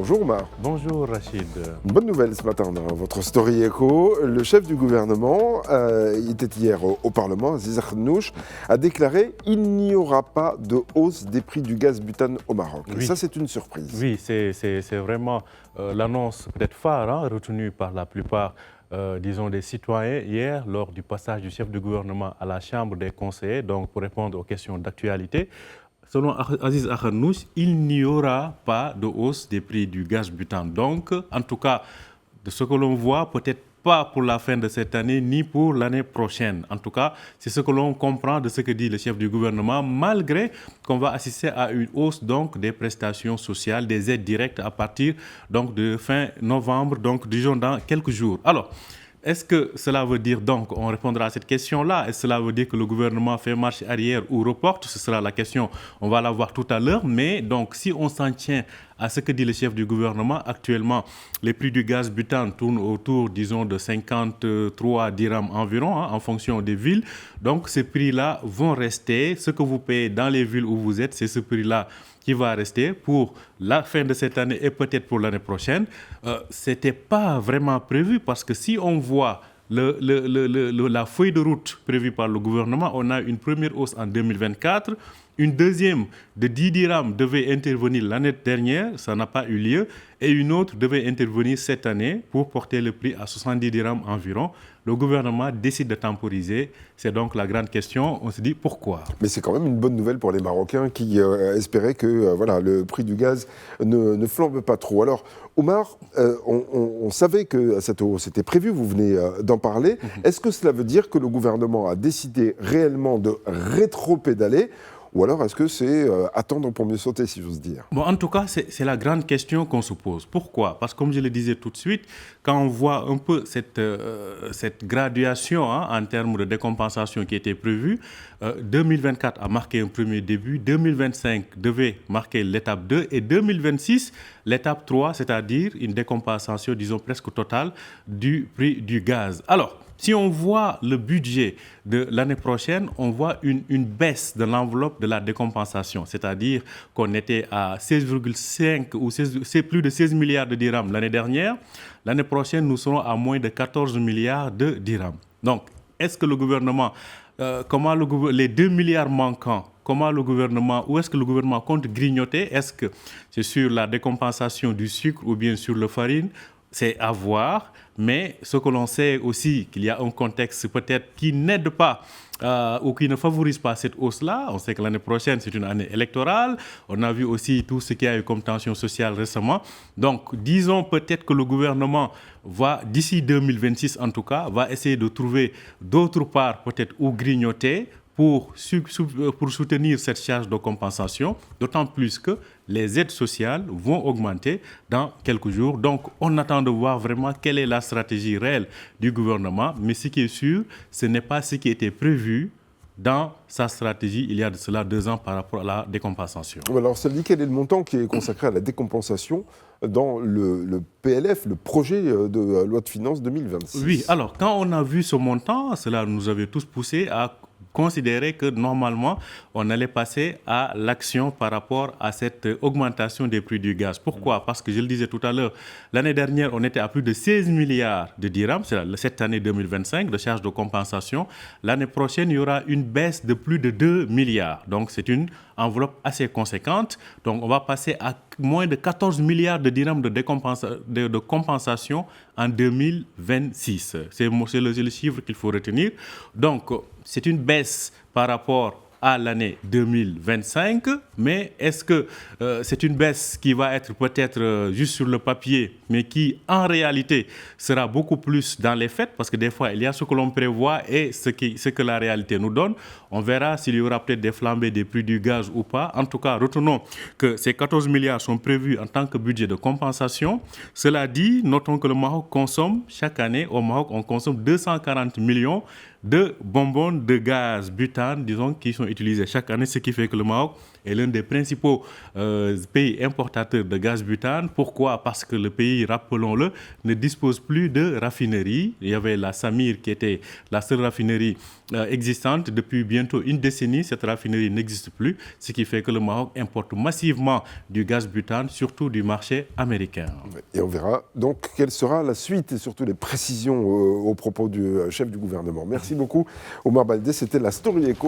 Bonjour Omar. Bonjour Rachid. Une bonne nouvelle ce matin dans votre Story Echo. Le chef du gouvernement, il était hier au Parlement, Aziz Akhannouch, a déclaré qu'il n'y aura pas de hausse des prix du gaz butane au Maroc. Oui. Et ça, c'est une surprise. Oui, c'est vraiment l'annonce peut-être phare, retenue par la plupart des citoyens hier lors du passage du chef du gouvernement à la Chambre des conseillers, donc pour répondre aux questions d'actualité. Selon Aziz Akhannouch, il n'y aura pas de hausse des prix du gaz butane. Donc, en tout cas, de ce que l'on voit, peut-être pas pour la fin de cette année, ni pour l'année prochaine. En tout cas, c'est ce que l'on comprend de ce que dit le chef du gouvernement, malgré qu'on va assister à une hausse donc, des prestations sociales, des aides directes à partir donc, de fin novembre, donc disons dans quelques jours. Alors, est-ce que cela veut dire donc, on répondra à cette question-là, est-ce que cela veut dire que le gouvernement fait marche arrière ou reporte? Ce sera la question, on va la voir tout à l'heure. Mais donc, si on s'en tient à ce que dit le chef du gouvernement, actuellement, les prix du gaz butane tournent autour, disons, de 53 dirhams environ, en fonction des villes. Donc, ces prix-là vont rester. Ce que vous payez dans les villes où vous êtes, c'est ce prix-là qui va rester pour la fin de cette année et peut-être pour l'année prochaine. Ce n'était pas vraiment prévu parce que si on voit la feuille de route prévue par le gouvernement, on a une première hausse en 2024, une deuxième de 10 dirhams devait intervenir l'année dernière, ça n'a pas eu lieu, et une autre devait intervenir cette année pour porter le prix à 70 dirhams environ. Le gouvernement décide de temporiser, c'est donc la grande question, on se dit pourquoi. Mais c'est quand même une bonne nouvelle pour les Marocains qui espéraient que le prix du gaz ne flambe pas trop. Alors Omar, on savait que cette hausse était prévue, vous venez d'en parler. Est-ce que cela veut dire que le gouvernement a décidé réellement de rétro-pédaler? Ou alors, est-ce que c'est attendre pour mieux sauter, si j'ose dire? Bon, en tout cas, c'est la grande question qu'on se pose. Pourquoi? Parce que, comme je le disais tout de suite, quand on voit un peu cette graduation en termes de décompensation qui était prévue, 2024 a marqué un premier début, 2025 devait marquer l'étape 2 et 2026, l'étape 3, c'est-à-dire une décompensation, disons, presque totale du prix du gaz. Alors, si on voit le budget de l'année prochaine, on voit une baisse de l'enveloppe de la décompensation, c'est-à-dire qu'on était à 16,5 ou c'est plus de 16 milliards de dirhams l'année dernière. L'année prochaine, nous serons à moins de 14 milliards de dirhams. Donc, est-ce que le gouvernement, les 2 milliards manquants, où est-ce que le gouvernement compte grignoter? Est-ce que c'est sur la décompensation du sucre ou bien sur la farine? C'est à voir, mais ce que l'on sait aussi, qu'il y a un contexte peut-être qui n'aide pas ou qui ne favorise pas cette hausse-là. On sait que l'année prochaine, c'est une année électorale. On a vu aussi tout ce qu'il y a eu comme tension sociale récemment. Donc, disons peut-être que le gouvernement va, d'ici 2026 en tout cas, va essayer de trouver d'autres parts peut-être où grignoter pour soutenir cette charge de compensation, d'autant plus que les aides sociales vont augmenter dans quelques jours. Donc, on attend de voir vraiment quelle est la stratégie réelle du gouvernement. Mais ce qui est sûr, ce n'est pas ce qui était prévu dans sa stratégie il y a de cela 2 ans par rapport à la décompensation. Alors, ça dit quel est le montant qui est consacré à la décompensation dans le PLF, le projet de loi de finances 2026? Oui, alors, quand on a vu ce montant, cela nous avait tous poussé à considérer que normalement, on allait passer à l'action par rapport à cette augmentation des prix du gaz. Pourquoi? Parce que je le disais tout à l'heure, l'année dernière, on était à plus de 16 milliards de dirhams, c'est cette année 2025, de charges de compensation. L'année prochaine, il y aura une baisse de plus de 2 milliards. Donc, c'est une enveloppe assez conséquente. Donc, on va passer à moins de 14 milliards de dirhams de compensation en 2026. C'est le chiffre qu'il faut retenir. Donc, c'est une baisse par rapport à l'année 2025, mais est-ce que c'est une baisse qui va être peut-être juste sur le papier, mais qui en réalité sera beaucoup plus dans les faits, parce que des fois il y a ce que l'on prévoit et ce que la réalité nous donne. On verra s'il y aura peut-être des flambées des prix du gaz ou pas. En tout cas, retenons que ces 14 milliards sont prévus en tant que budget de compensation. Cela dit, notons que le Maroc consomme chaque année, au Maroc, on consomme 240 millions de bonbons de gaz butane, disons, qui sont utilisés chaque année, ce qui fait que le Maroc est l'un des principaux pays importateurs de gaz butane. Pourquoi? Parce que le pays, rappelons-le, ne dispose plus de raffinerie. Il y avait la Samir qui était la seule raffinerie existante. Depuis bientôt une décennie, cette raffinerie n'existe plus, ce qui fait que le Maroc importe massivement du gaz butane, surtout du marché américain. Et on verra donc quelle sera la suite et surtout les précisions aux propos du chef du gouvernement. Merci beaucoup Omar Baldé, c'était la Story Echo.